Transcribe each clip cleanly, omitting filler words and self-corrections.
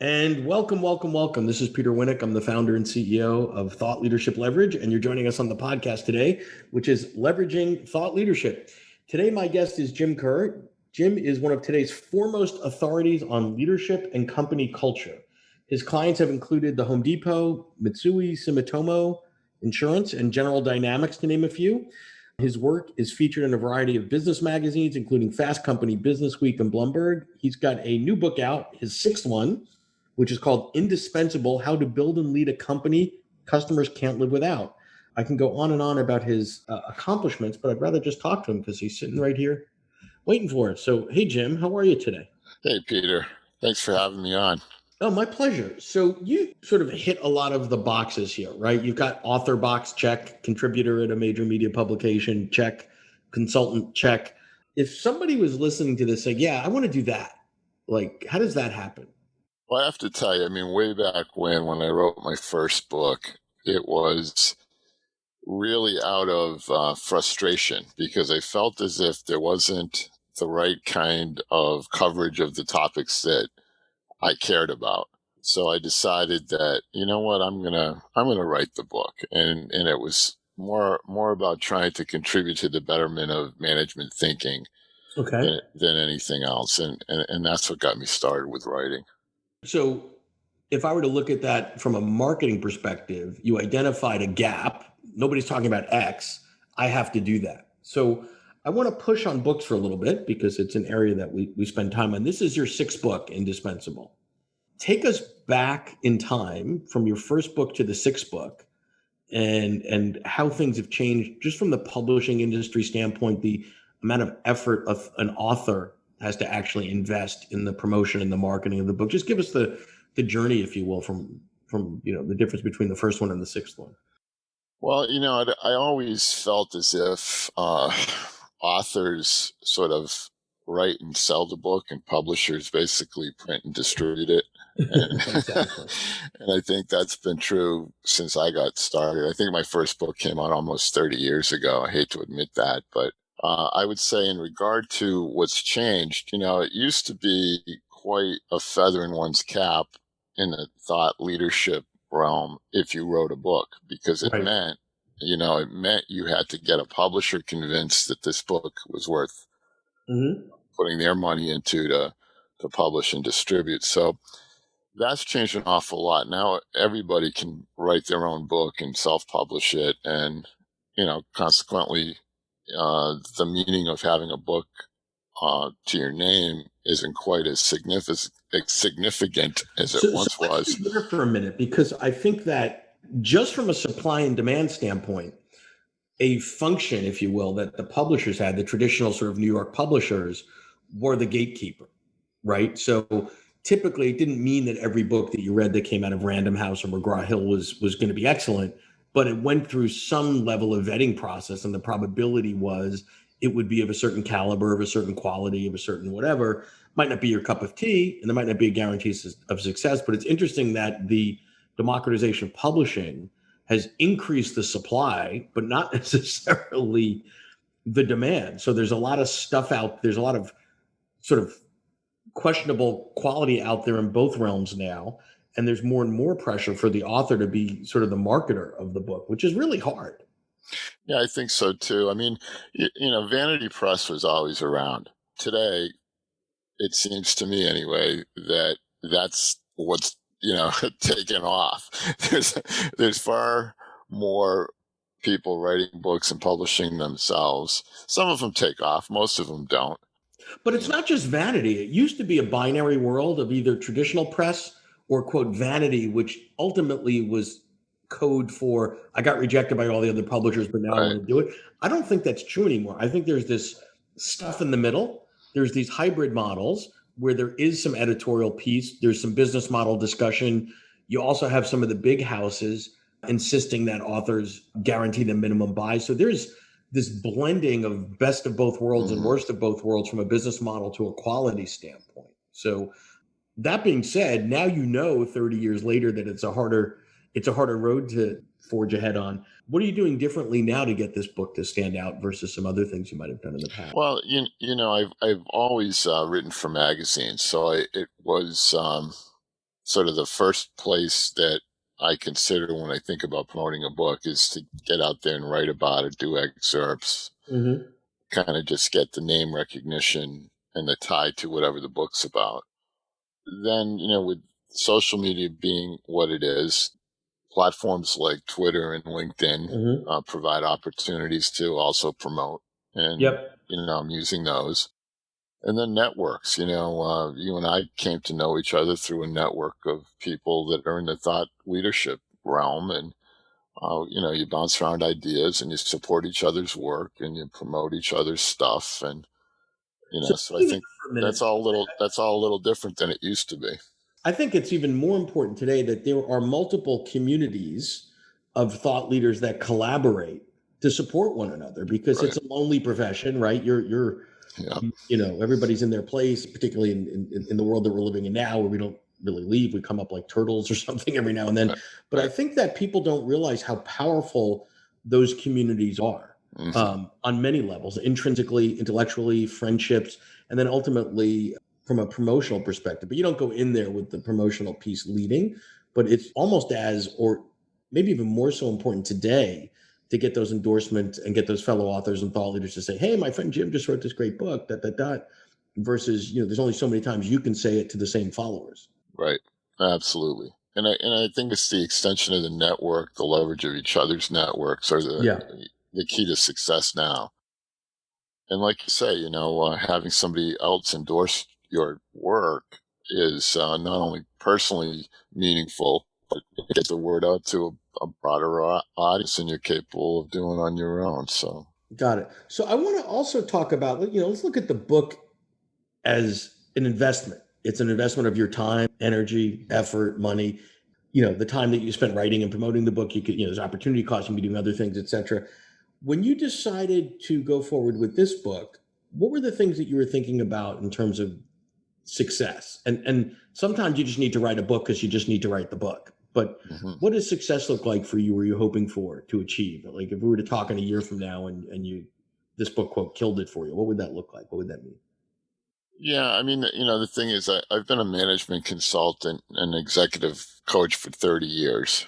And welcome, welcome, welcome. This is Peter Winnick. I'm the founder and CEO of Thought Leadership Leverage, and you're joining us on the podcast today, which is Leveraging Thought Leadership. Today, my guest is Jim Kerr. Jim is one of today's foremost authorities on leadership and company culture. His clients have included the Home Depot, Mitsui, Sumitomo Insurance, and General Dynamics, to name a few. His work is featured in a variety of business magazines, including Fast Company, Business Week, and Bloomberg. He's got a new book out, his sixth one, which is called Indispensable: How to Build and Lead a Company Customers Can't Live Without. I can go on and on about his accomplishments, but I'd rather just talk to him because he's sitting right here waiting for us. So, hey, Jim, how are you today? Hey, Peter. Thanks for having me on. Oh, my pleasure. So, you sort of hit a lot of the boxes here, right? You've got author box, check; contributor at a major media publication, check; consultant, check. If somebody was listening to this saying, yeah, I want to do that, like, how does that happen? Well, I have to tell you, way back when I wrote my first book, it was really out of frustration because I felt as if there wasn't the right kind of coverage of the topics that I cared about. So I decided that, you know what, I'm gonna write the book, and it was more about trying to contribute to the betterment of management thinking Okay. than anything else, and that's what got me started with writing. So, if I were to look at that from a marketing perspective, you identified a gap. Nobody's talking about X. I have to do that. So, I want to push on books for a little bit because it's an area that we spend time on. This is your sixth book, Indispensable. Take us back in time from your first book to the sixth book, and how things have changed just from the publishing industry standpoint, the amount of effort of an author has to actually invest in the promotion and the marketing of the book. Just give us the journey, if you will, from the difference between the first one and the sixth one. Well, I always felt as if authors sort of write and sell the book, and publishers basically print and distribute it. And, Exactly. and I think that's been true since I got started. I think my first book came out almost 30 years ago. I hate to admit that, but I would say, in regard to what's changed, it used to be quite a feather in one's cap in the thought leadership realm if you wrote a book, because Right. it meant you had to get a publisher convinced that this book was worth Hmm. putting their money into to publish and distribute. So that's changed an awful lot. Now everybody can write their own book and self-publish it, and consequently, the meaning of having a book to your name isn't quite as significant as it So once let's was. stay there for a minute because I think that just from a supply and demand standpoint, a function, if you will, that the publishers had, the traditional sort of New York publishers, were the gatekeeper, right? So typically, it didn't mean that every book that you read that came out of Random House or McGraw Hill was going to be excellent, but it went through some level of vetting process, and the probability was it would be of a certain caliber, of a certain quality, of a certain whatever. Might not be your cup of tea, and there might not be a guarantee of success. But it's interesting that the democratization of publishing has increased the supply, but not necessarily the demand. So there's a lot of stuff out. There's a lot of sort of questionable quality out there in both realms now. And there's more and more pressure for the author to be sort of the marketer of the book, which is really hard. Yeah, I think so too. Vanity Press was always around. Today, it seems to me anyway that that's what's taken off. There's far more people writing books and publishing themselves. Some of them take off, most of them don't. But it's You know, not just vanity. It used to be a binary world of either traditional press or, quote, vanity, which ultimately was code for I got rejected by all the other publishers, but now I right? want to do it. I don't think that's true anymore. I think there's this stuff in the middle. There's these hybrid models where there is some editorial piece, there's some business model discussion. You also have some of the big houses insisting that authors guarantee the minimum buy. So there's this blending of best of both worlds and Hmm. worst of both worlds from a business model to a quality standpoint. So that being said, now 30 years later that it's a harder road to forge ahead on. What are you doing differently now to get this book to stand out versus some other things you might have done in the past? Well, I've always written for magazines, so it was sort of the first place that I consider when I think about promoting a book is to get out there and write about it, do excerpts, Mm-hmm. kind of just get the name recognition and the tie to whatever the book's about. Then, with social media being what it is, platforms like Twitter and LinkedIn Mm-hmm. provide opportunities to also promote. And, Yep. I'm using those. And then networks, you and I came to know each other through a network of people that are in the thought leadership realm. And, you bounce around ideas and you support each other's work and you promote each other's stuff. And, So so I leave it think for a minute. that's all a little different than it used to be. I think it's even more important today that there are multiple communities of thought leaders that collaborate to support one another because Right. it's a lonely profession, right? Yeah. Everybody's in their place, particularly in the world that we're living in now, where we don't really leave. We come up like turtles or something every now and then. Right. But I Right. think that people don't realize how powerful those communities are Hmm. on many levels, intrinsically, intellectually, friendships, and then ultimately from a promotional perspective. But you don't go in there with the promotional piece leading, but it's almost as, or maybe even more so important today to get those endorsements and get those fellow authors and thought leaders to say, "Hey, my friend Jim just wrote this great book." Versus, there's only so many times you can say it to the same followers. Right. Absolutely. And I think it's the extension of the network, the leverage of each other's networks are Yeah, the key to success now. And like you say, having somebody else endorse your work is not only personally meaningful, but it gets the word out to a broader audience than you're capable of doing on your own. So, got it. So I want to also talk about, let's look at the book as an investment. It's an investment of your time, energy, effort, money. The time that you spent writing and promoting the book, you could, there's opportunity costs, you can be doing other things, etc. When you decided to go forward with this book, what were the things that you were thinking about in terms of success? And sometimes you just need to write a book because you just need to write the book. But mhm. what does success look like for you? Were you hoping for to achieve? Like if we were to talk in a year from now and you this book quote killed it for you, what would that look like? What would that mean? Yeah, I mean, the thing is, I've been a management consultant and executive coach for 30 years.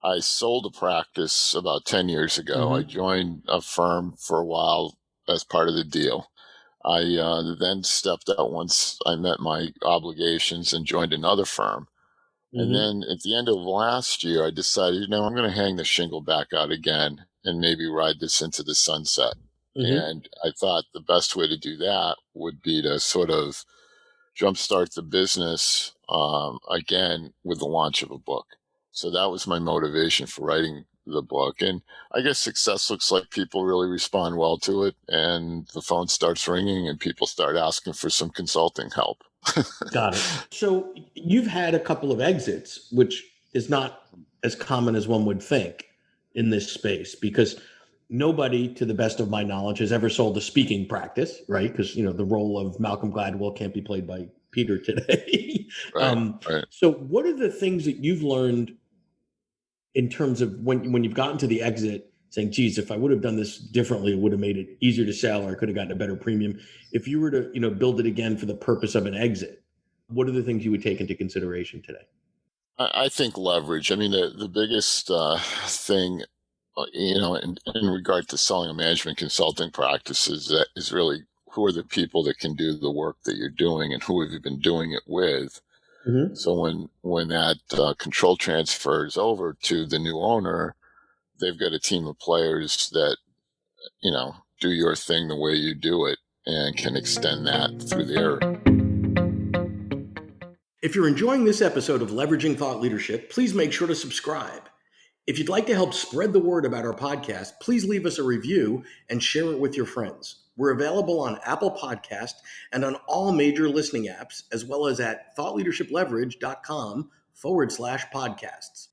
I sold a practice about 10 years ago. I Mm-hmm. joined a firm for a while as part of the deal. I then stepped out once I met my obligations and joined another firm. And Mm-hmm. then at the end of last year, I decided, I'm going to hang the shingle back out again and maybe ride this into the sunset. Mm-hmm. And I thought the best way to do that would be to sort of jumpstart the business again with the launch of a book. So that was my motivation for writing the book. And I guess success looks like people really respond well to it, and the phone starts ringing, and people start asking for some consulting help. Got it. So you've had a couple of exits, which is not as common as one would think in this space, because nobody, to the best of my knowledge, has ever sold a speaking practice, right? Because the role of Malcolm Gladwell can't be played by Peter today. Right, right. So what are the things that you've learned in terms of when you've gotten to the exit, saying, "Geez, if I would have done this differently, it would have made it easier to sell, or I could have gotten a better premium." If you were to, build it again for the purpose of an exit, what are the things you would take into consideration today? I think leverage. I mean, the biggest thing, in regard to selling a management consulting practice is really who are the people that can do the work that you're doing and who have you been doing it with. Hmm. So when that control transfers over to the new owner, they've got a team of players that do your thing the way you do it and can extend that through their. If you're enjoying this episode of Leveraging Thought Leadership, please make sure to subscribe. If you'd like to help spread the word about our podcast, please leave us a review and share it with your friends. We're available on Apple Podcast and on all major listening apps, as well as at thoughtleadershipleverage.com/podcasts.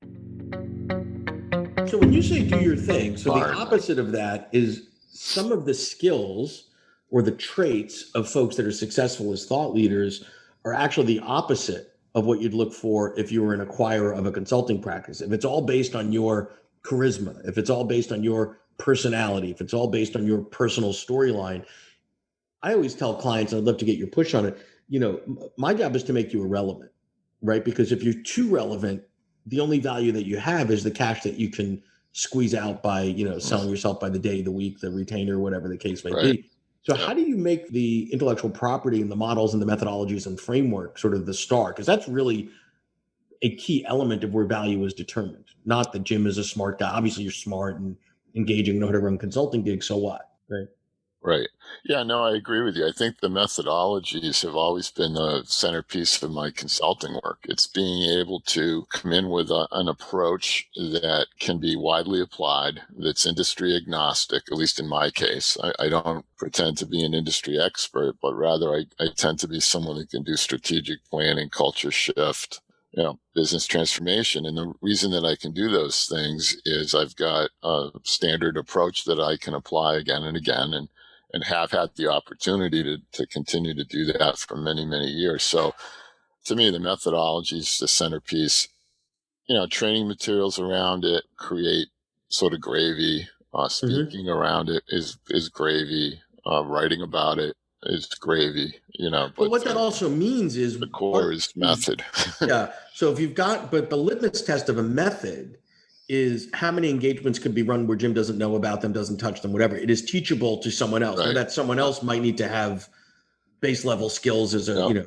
So when you say do your thing, so the Environment. opposite of that is some of the skills or the traits of folks that are successful as thought leaders are actually the opposite of what you'd look for if you were an acquirer of a consulting practice. If it's all based on your charisma, if it's all based on your personality, if it's all based on your personal storyline, I always tell clients, and I'd love to get your push on it, my job is to make you irrelevant. right? Because if you're too relevant, the only value that you have is the cash that you can squeeze out by, selling yourself by the day, the week, the retainer, whatever the case may Right. be. So Yeah. how do you make the intellectual property and the models and the methodologies and framework sort of the star? Because that's really a key element of where value is determined. Not that Jim is a smart guy. Obviously, you're smart and engaging, know how to run consulting gigs. So what? Right. Right. Yeah, no, I agree with you. I think the methodologies have always been the centerpiece of my consulting work. It's being able to come in with an approach that can be widely applied, that's industry agnostic, at least in my case. I don't pretend to be an industry expert, but rather I tend to be someone who can do strategic planning, culture shift, business transformation. And the reason that I can do those things is I've got a standard approach that I can apply again and again. And have had the opportunity to continue to do that for many, many years. So to me, the methodology is the centerpiece. Training materials around it create sort of gravy. Speaking around it is gravy. Writing about it is gravy, But but what that also means is the core is method. yeah. So if you've got, but the litmus test of a method is how many engagements could be run where Jim doesn't know about them, doesn't touch them, whatever. It is teachable to someone else. Now Right. that someone else might need to have base level skills as a,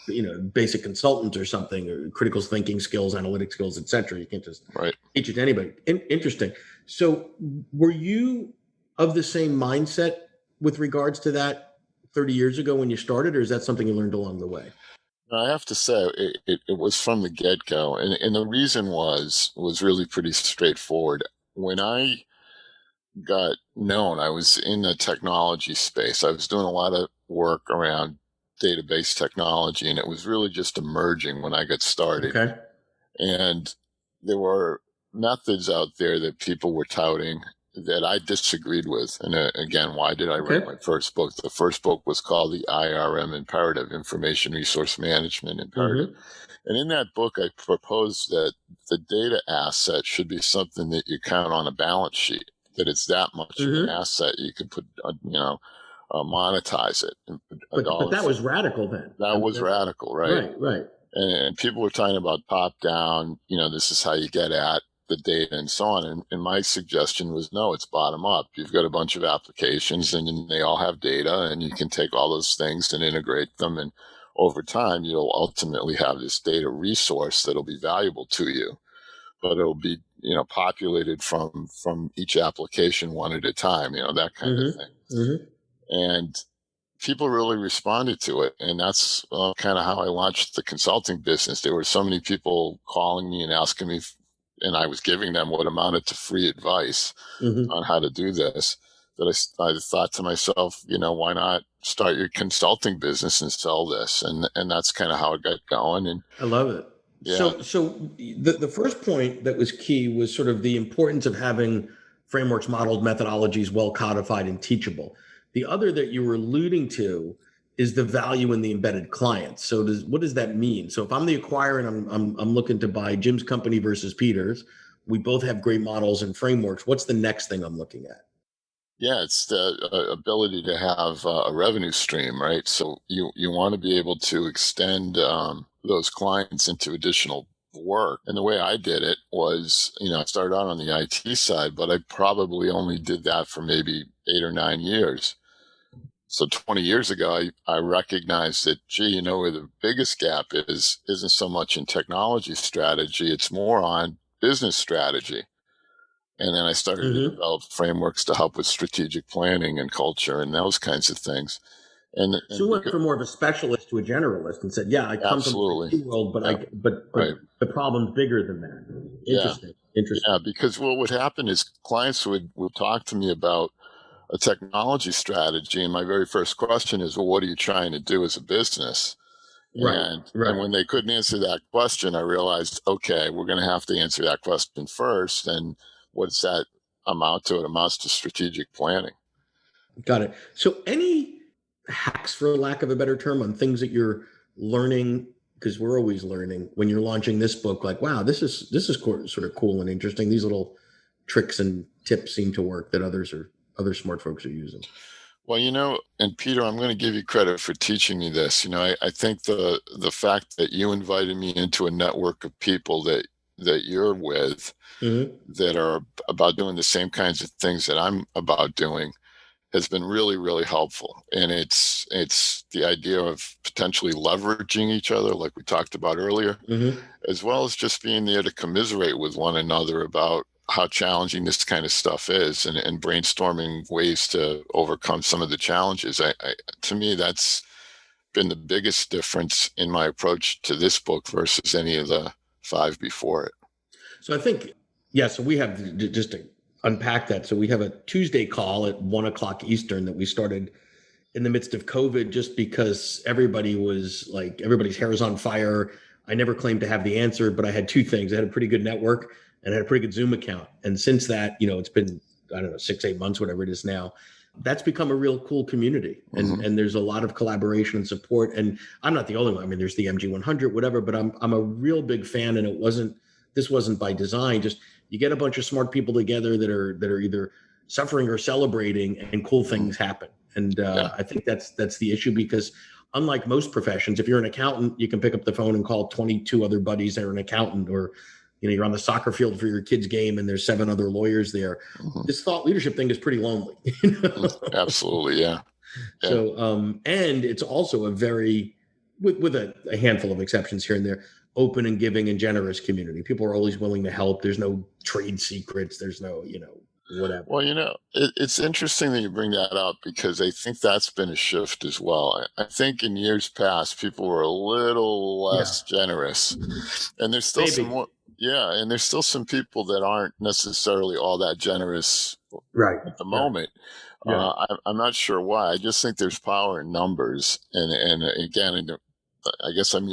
Yep. basic consultant or something, or critical thinking skills, analytic skills, et cetera. You can't just Right. teach it to anybody. Interesting. So were you of the same mindset with regards to that 30 years ago when you started, or is that something you learned along the way? I have to say it was from the get-go. And the reason was really pretty straightforward. When I got known, I was in the technology space. I was doing a lot of work around database technology, and it was really just emerging when I got started. Okay. And there were methods out there that people were touting that I disagreed with. And again, why did I write my first book? The first book was called the IRM Imperative, Information Resource Management Imperative. And in that book, I proposed that the data asset should be something that you count on a balance sheet, that it's that much of an asset you could put, monetize it. But that was radical then. That was radical, right? Right. And people were talking about top down, this is how you get at the data and so on. And my suggestion was, no, it's bottom up. You've got a bunch of applications and they all have data, and you can take all those things and integrate them. And over time, you'll ultimately have this data resource that'll be valuable to you, but it'll be, populated from each application one at a time, that kind of thing. And people really responded to it. And that's kind of how I launched the consulting business. There were so many people calling me and asking me, and I was giving them what amounted to free advice on how to do this, that I thought to myself, why not start your consulting business and sell this? And that's kind of how it got going. And I love it. yeah. So the first point that was key was sort of the importance of having frameworks, modeled methodologies, well codified and teachable. The other that you were alluding to is the value in the embedded clients. So what does that mean? So if I'm the acquirer and I'm looking to buy Jim's company versus Peter's, we both have great models and frameworks. What's the next thing I'm looking at? Yeah, it's the ability to have a revenue stream, right? So you want to be able to extend those clients into additional work. And the way I did it was, I started out on the IT side, but I probably only did that for maybe 8 or 9 years. So 20 years ago, I recognized that, where the biggest gap isn't so much in technology strategy, it's more on business strategy. And then I started to develop frameworks to help with strategic planning and culture and those kinds of things. And so you went from more of a specialist to a generalist and said, yeah, I come from the IT world, but right. The problem's bigger than that. Interesting. Yeah, because what would happen is clients would talk to me about a technology strategy. And my very first question is, well, what are you trying to do as a business? And when they couldn't answer that question, I realized, okay, we're going to have to answer that question first. And what does that amount to? It amounts to strategic planning. Got it. So any hacks, for lack of a better term, on things that you're learning, because we're always learning when you're launching this book, like, wow, this is sort of cool and interesting. These little tricks and tips seem to work that other smart folks are using. Well, and Peter, I'm going to give you credit for teaching me this. I think the fact that you invited me into a network of people that you're with Hmm. that are about doing the same kinds of things that I'm about doing has been really, really helpful. And it's the idea of potentially leveraging each other, like we talked about earlier, Hmm. as well as just being there to commiserate with one another about how challenging this kind of stuff is, and brainstorming ways to overcome some of the challenges. To me, that's been the biggest difference in my approach to this book versus any of the five before it. So I think, yeah, so we have just to unpack that. So we have a Tuesday call at 1 o'clock Eastern that we started in the midst of COVID just because everybody was like, everybody's hair is on fire. I never claimed to have the answer, but I had two things. I had a pretty good network and I had a pretty good Zoom account. And since that, it's been, I don't know, 6, 8 months, whatever it is now. That's become a real cool community, and Hmm. there's a lot of collaboration and support. And I'm not the only one. I mean, there's the MG 100, whatever. But I'm a real big fan, and this wasn't by design. Just you get a bunch of smart people together that are either suffering or celebrating, and cool Hmm. things happen. And Yeah. I think that's the issue, because unlike most professions, if you're an accountant, you can pick up the phone and call 22 other buddies that are an accountant, or you're on the soccer field for your kid's game and there's 7 other lawyers there. Hmm. This thought leadership thing is pretty lonely. You know? Absolutely. Yeah. Yeah. So, and it's also a very, with a handful of exceptions here and there, open and giving and generous community. People are always willing to help. There's no trade secrets. There's no, whatever. Well, it's interesting that you bring that up because I think that's been a shift as well. I think in years past, people were a little Yeah, less generous, and there's still some maybe. more. Yeah, and there's still some people that aren't necessarily all that generous Right. at the Right. moment. Yeah. I'm not sure why. I just think there's power in numbers, and again, I guess I'm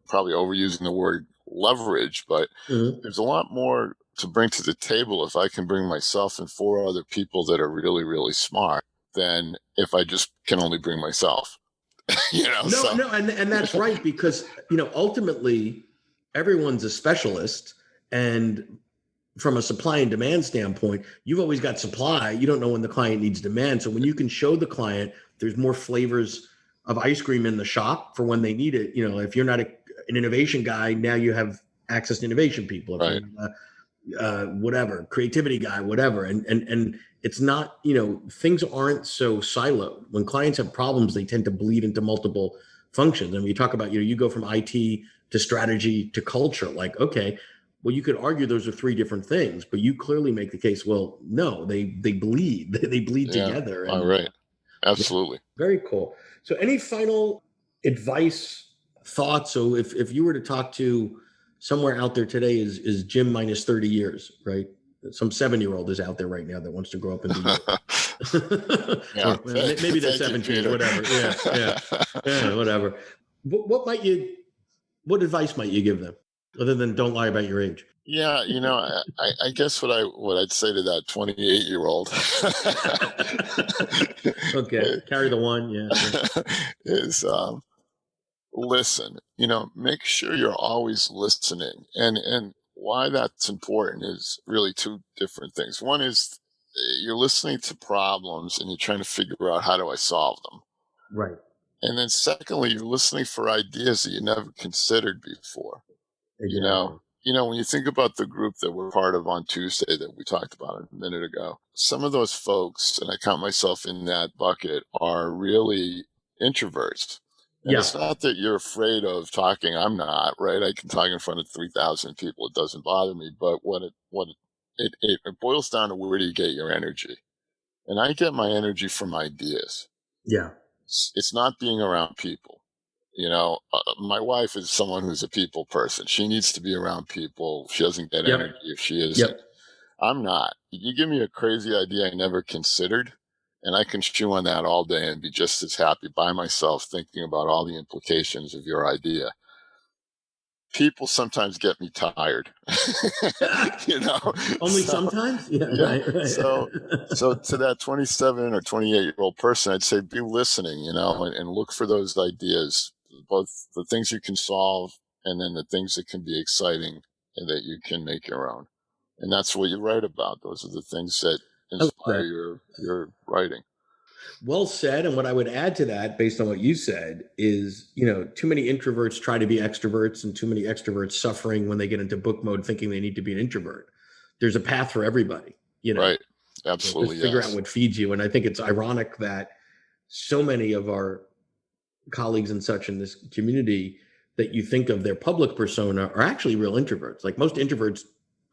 probably overusing the word leverage, but Mhm. there's a lot more to bring to the table if I can bring myself and four other people that are really, really smart than if I just can only bring myself. No, So no, and that's right, because ultimately everyone's a specialist, and from a supply and demand standpoint, you've always got supply. You don't know when the client needs demand. So when you can show the client there's more flavors of ice cream in the shop for when they need it, if you're not an innovation guy, now you have access to innovation people. If right, you're whatever creativity guy, whatever, and it's not, things aren't so siloed. When clients have problems, they tend to bleed into multiple functions. And we talk about, you go from IT to strategy to culture. Like, okay, well, you could argue those are three different things, but you clearly make the case, well, no, they bleed. They bleed yeah, together. all And right, yeah, absolutely. very cool. So any final advice, thoughts? So if you were to talk to somewhere out there today, is Jim minus 30 years, right? Some 7-year-old is out there right now that wants to grow up and be you. Yeah, Or maybe they're thank you, 17, Peter. whatever. Yeah, yeah, yeah, whatever. What advice might you give them, other than don't lie about your age? Yeah, I guess what I'd say to that 28-year-old Okay, carry the one. Yeah, yeah, is listen. Make sure you're always listening, and why that's important is really two different things. One is you're listening to problems and you're trying to figure out how do I solve them, right. and then secondly, you're listening for ideas that you never considered before. you know Exactly. when you think about the group that we're part of on Tuesday that we talked about a minute ago, some of those folks, and I count myself in that bucket, are really introverts. And Yeah, it's not that you're afraid of talking. I'm not, right? I can talk in front of 3,000 people. It doesn't bother me. But it boils down to, where do you get your energy? And I get my energy from ideas. yeah, It's not being around people. My wife is someone who's a people person. She needs to be around people. She doesn't get yep, energy if she isn't. yep. I'm not. You give me a crazy idea I never considered, and I can chew on that all day and be just as happy by myself thinking about all the implications of your idea. People sometimes get me tired. you know, Only so sometimes. Yeah, yeah. right, right. So to that 27 or 28-year-old person, I'd say be listening, and look for those ideas, both the things you can solve and then the things that can be exciting and that you can make your own. And that's what you write about. Those are the things that I love inspire that. your writing. Well said. And what I would add to that, based on what you said, is, too many introverts try to be extroverts and too many extroverts suffering when they get into book mode thinking they need to be an introvert. There's a path for everybody, Right. just Absolutely. figure out Yes. what feeds you. And I think it's ironic that so many of our colleagues and such in this community that you think of their public persona are actually real introverts. Like most introverts,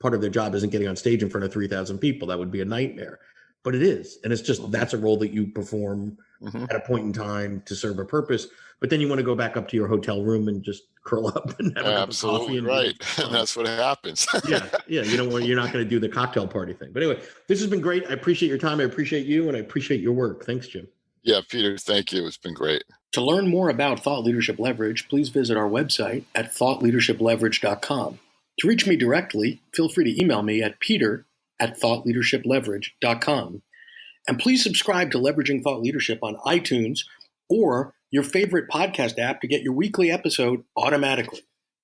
part of their job isn't getting on stage in front of 3,000 people. That would be a nightmare, but it is. And it's just, that's a role that you perform Hmm. at a point in time to serve a purpose. But then you want to go back up to your hotel room and just curl up and have a cup of coffee Absolutely and be right. like, And fine. that's what happens. Yeah. Yeah. You're not going to do the cocktail party thing. But anyway, this has been great. I appreciate your time. I appreciate you and I appreciate your work. Thanks, Jim. Yeah, Peter, thank you. It's been great. To learn more about Thought Leadership Leverage, please visit our website at thoughtleadershipleverage.com. To reach me directly, feel free to email me at peter@thoughtleadershipleverage.com. And please subscribe to Leveraging Thought Leadership on iTunes or your favorite podcast app to get your weekly episode automatically.